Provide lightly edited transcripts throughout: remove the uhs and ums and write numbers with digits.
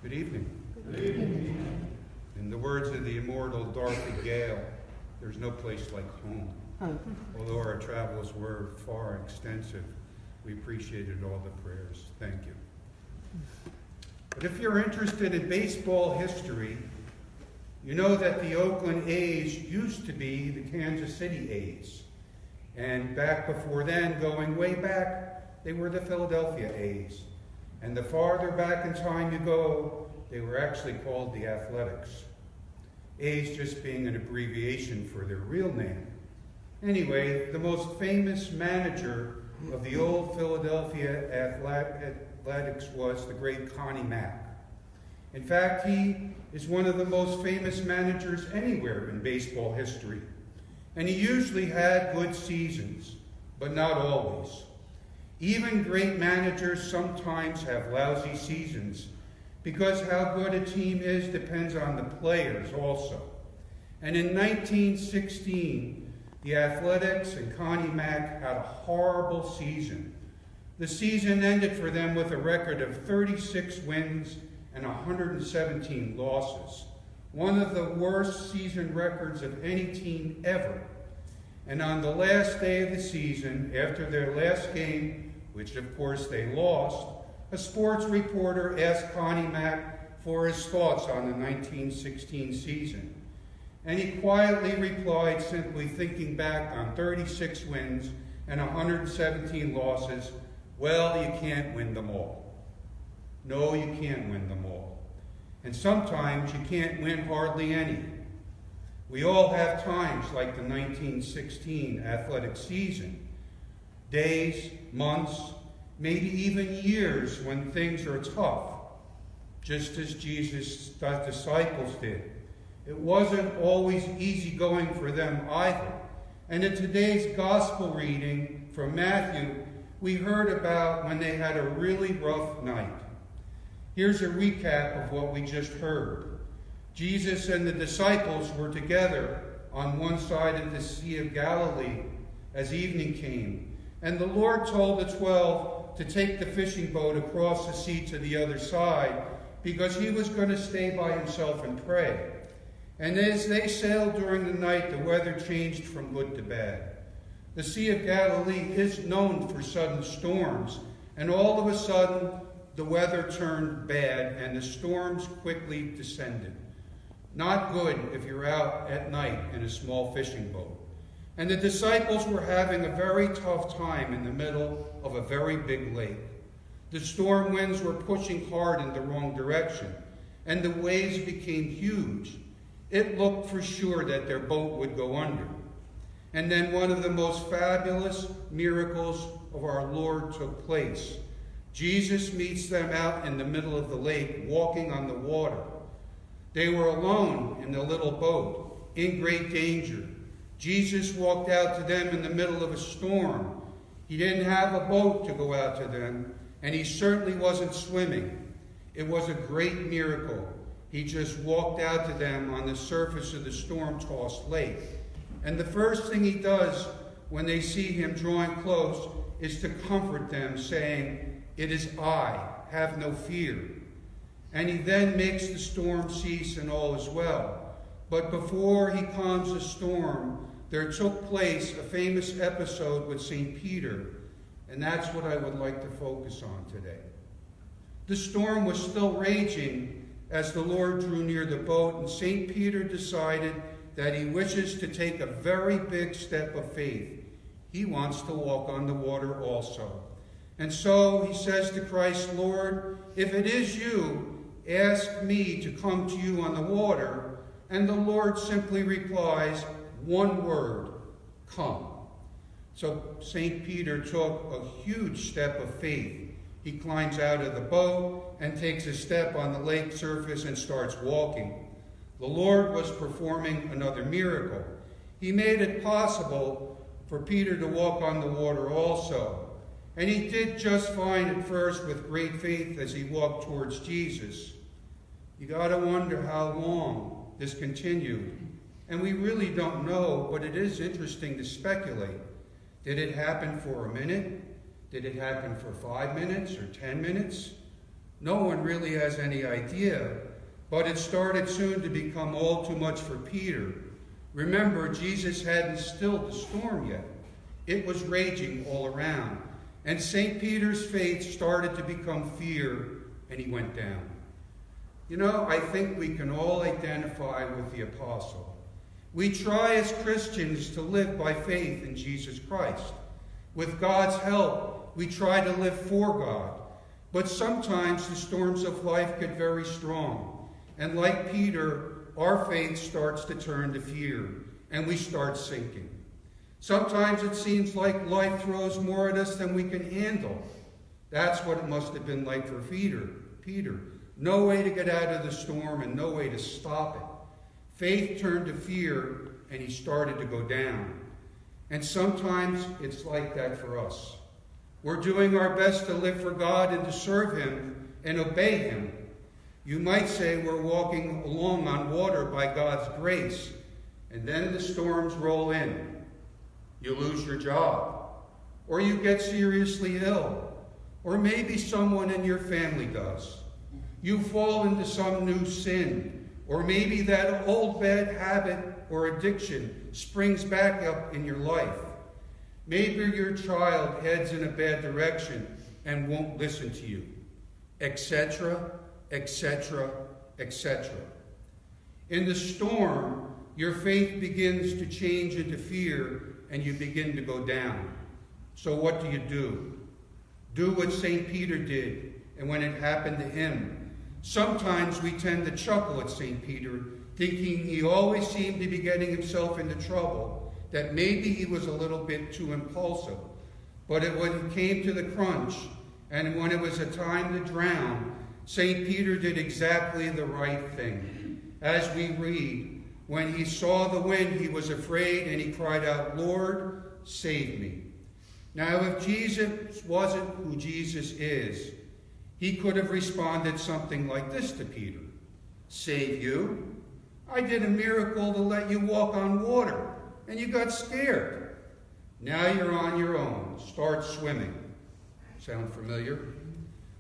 Good evening. Good evening. In the words of the immortal Dorothy Gale, there's no place like home. Although our travels were far and extensive, we appreciated all the prayers. Thank you. But if you're interested in baseball history, you know that the Oakland A's used to be the Kansas City A's. And back before then, going way back, they were the Philadelphia A's. And the farther back in time you go, they were actually called the Athletics. A's just being an abbreviation for their real name. Anyway, the most famous manager of the old Philadelphia Athletics was the great Connie Mack. In fact, he is one of the most famous managers anywhere in baseball history. And he usually had good seasons, but not always. Even great managers sometimes have lousy seasons, because how good a team is depends on the players also. And in 1916, the Athletics and Connie Mack had a horrible season. The season ended for them with a record of 36 wins and 117 losses, one of the worst season records of any team ever. And on the last day of the season, after their last game, which of course they lost, a sports reporter asked Connie Mack for his thoughts on the 1916 season. And he quietly replied, simply thinking back on 36 wins and 117 losses, well, you can't win them all. No, you can't win them all. And sometimes you can't win hardly any. We all have times like the 1916 athletic season, days, months, maybe even years when things are tough, just as Jesus' disciples did. It wasn't always easy going for them either. And in today's gospel reading from Matthew, we heard about when they had a really rough night. Here's a recap of what we just heard. Jesus and the disciples were together on one side of the Sea of Galilee as evening came. And the Lord told the 12 to take the fishing boat across the sea to the other side, because he was going to stay by himself and pray. And as they sailed during the night, the weather changed from good to bad. The Sea of Galilee is known for sudden storms, and all of a sudden, the weather turned bad, and the storms quickly descended. Not good if you're out at night in a small fishing boat. And the disciples were having a very tough time in the middle of a very big lake. The storm winds were pushing hard in the wrong direction, and the waves became huge. It looked for sure that their boat would go under. And then one of the most fabulous miracles of our Lord took place. Jesus meets them out in the middle of the lake, walking on the water. They were alone in the little boat, in great danger. Jesus walked out to them in the middle of a storm. He didn't have a boat to go out to them, and he certainly wasn't swimming. It was a great miracle. He just walked out to them on the surface of the storm-tossed lake. And the first thing he does when they see him drawing close is to comfort them, saying, "It is I, have no fear." And he then makes the storm cease and all is well. But before he calms the storm, there took place a famous episode with St. Peter, and that's what I would like to focus on today. The storm was still raging as the Lord drew near the boat, and St. Peter decided that he wishes to take a very big step of faith. He wants to walk on the water also. And so he says to Christ, "Lord, if it is you, ask me to come to you on the water." And the Lord simply replies, one word, "Come." So St. Peter took a huge step of faith. He climbs out of the boat and takes a step on the lake surface and starts walking. The Lord was performing another miracle. He made it possible for Peter to walk on the water also. And he did just fine at first with great faith as he walked towards Jesus. You got to wonder how long this continued. And we really don't know, but it is interesting to speculate. Did it happen for a minute? Did it happen for 5 minutes or 10 minutes? No one really has any idea, but it started soon to become all too much for Peter. Remember, Jesus hadn't stilled the storm yet. It was raging all around. And St. Peter's faith started to become fear, and he went down. You know, I think we can all identify with the apostle. We try as Christians to live by faith in Jesus Christ. With God's help, we try to live for God. But sometimes the storms of life get very strong. And like Peter, our faith starts to turn to fear, and we start sinking. Sometimes it seems like life throws more at us than we can handle. That's what it must have been like for Peter. No way to get out of the storm and no way to stop it. Faith turned to fear, and he started to go down. And sometimes it's like that for us. We're doing our best to live for God and to serve him and obey him. You might say we're walking along on water by God's grace, and then the storms roll in. You lose your job, or you get seriously ill, or maybe someone in your family does. You fall into some new sin, or maybe that old bad habit or addiction springs back up in your life. Maybe your child heads in a bad direction and won't listen to you, etc., etc., etc. In the storm, your faith begins to change into fear, and you begin to go down. So what do? Do what St. Peter did, and when it happened to him. Sometimes we tend to chuckle at St. Peter, thinking he always seemed to be getting himself into trouble, that maybe he was a little bit too impulsive. But when it came to the crunch, and when it was a time to drown, St. Peter did exactly the right thing. As we read, when he saw the wind, he was afraid, and he cried out, "Lord, save me." Now, if Jesus wasn't who Jesus is, he could have responded something like this to Peter: "Save you? I did a miracle to let you walk on water, and you got scared. Now you're on your own. Start swimming." Sound familiar?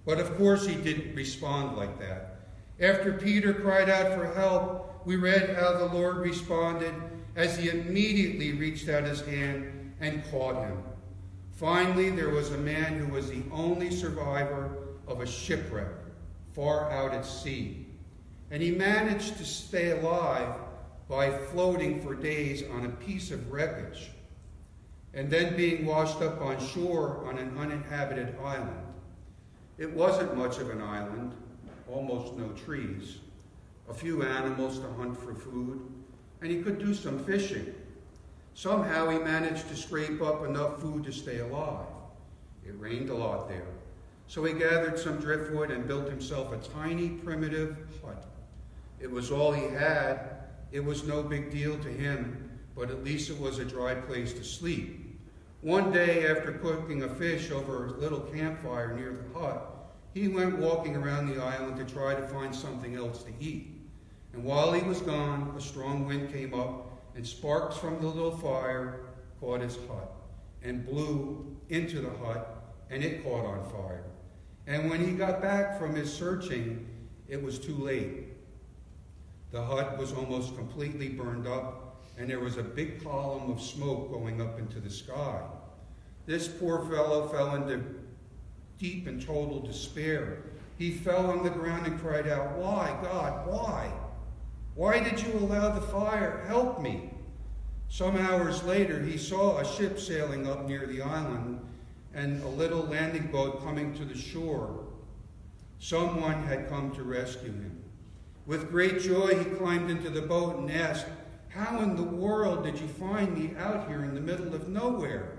But of course he didn't respond like that. After Peter cried out for help, we read how the Lord responded as he immediately reached out his hand and caught him. Finally, there was a man who was the only survivor of a shipwreck far out at sea. And he managed to stay alive by floating for days on a piece of wreckage and then being washed up on shore on an uninhabited island. It wasn't much of an island, almost no trees, a few animals to hunt for food, and he could do some fishing. Somehow he managed to scrape up enough food to stay alive. It rained a lot there, so he gathered some driftwood and built himself a tiny, primitive hut. It was all he had. It was no big deal to him, but at least it was a dry place to sleep. One day, after cooking a fish over a little campfire near the hut, he went walking around the island to try to find something else to eat. And while he was gone, a strong wind came up, and sparks from the little fire caught his hut and blew into the hut, and it caught on fire. And when he got back from his searching, it was too late. The hut was almost completely burned up, and there was a big column of smoke going up into the sky. This poor fellow fell into deep and total despair. He fell on the ground and cried out, "Why, God, why? Why did you allow the fire? Help me." Some hours later, he saw a ship sailing up near the island and a little landing boat coming to the shore. Someone had come to rescue him. With great joy, he climbed into the boat and asked, "How in the world did you find me out here in the middle of nowhere?"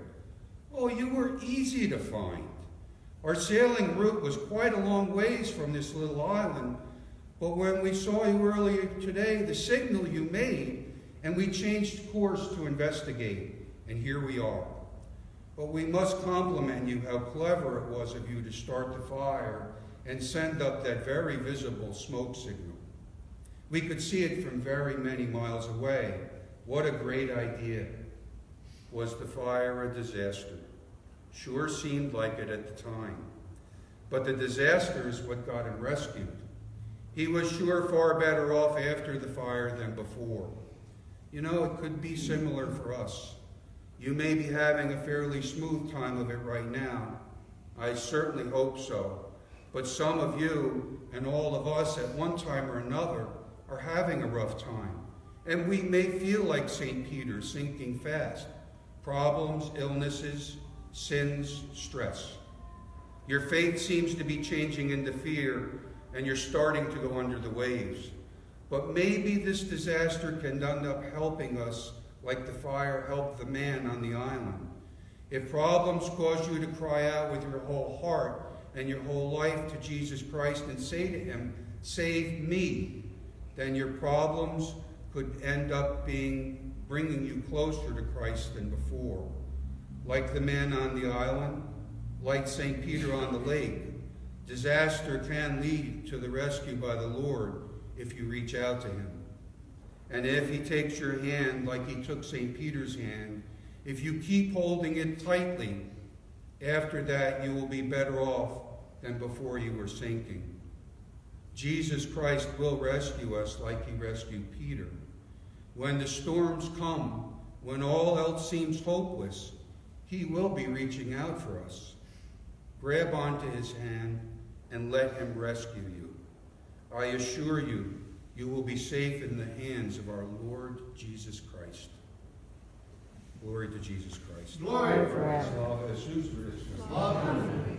"Oh, you were easy to find. Our sailing route was quite a long ways from this little island, but when we saw you earlier today, the signal you made, and we changed course to investigate, and here we are. But we must compliment you how clever it was of you to start the fire and send up that very visible smoke signal. We could see it from very many miles away. What a great idea. Was the fire a disaster? Sure seemed like it at the time. but the disaster is what got him rescued. He was sure far better off after the fire than before. You know, it could be similar for us. You may be having a fairly smooth time of it right now. I certainly hope so. But some of you and all of us at one time or another are having a rough time. And we may feel like St. Peter, sinking fast. Problems, illnesses, sins, stress. Your faith seems to be changing into fear, and you're starting to go under the waves. But maybe this disaster can end up helping us like the fire helped the man on the island. If problems cause you to cry out with your whole heart and your whole life to Jesus Christ and say to him, "Save me," then your problems could end up bringing you closer to Christ than before. Like the man on the island, like St. Peter on the lake, disaster can lead to the rescue by the Lord if you reach out to him. And if he takes your hand like he took St. Peter's hand, if you keep holding it tightly, after that you will be better off than before you were sinking. Jesus Christ will rescue us like he rescued Peter. When the storms come, when all else seems hopeless, he will be reaching out for us. Grab onto his hand and let him rescue you. I assure you, you will be safe in the hands of our Lord Jesus Christ. Glory to Jesus Christ. Glory to Christ. Slava Jesus Christus. Slava.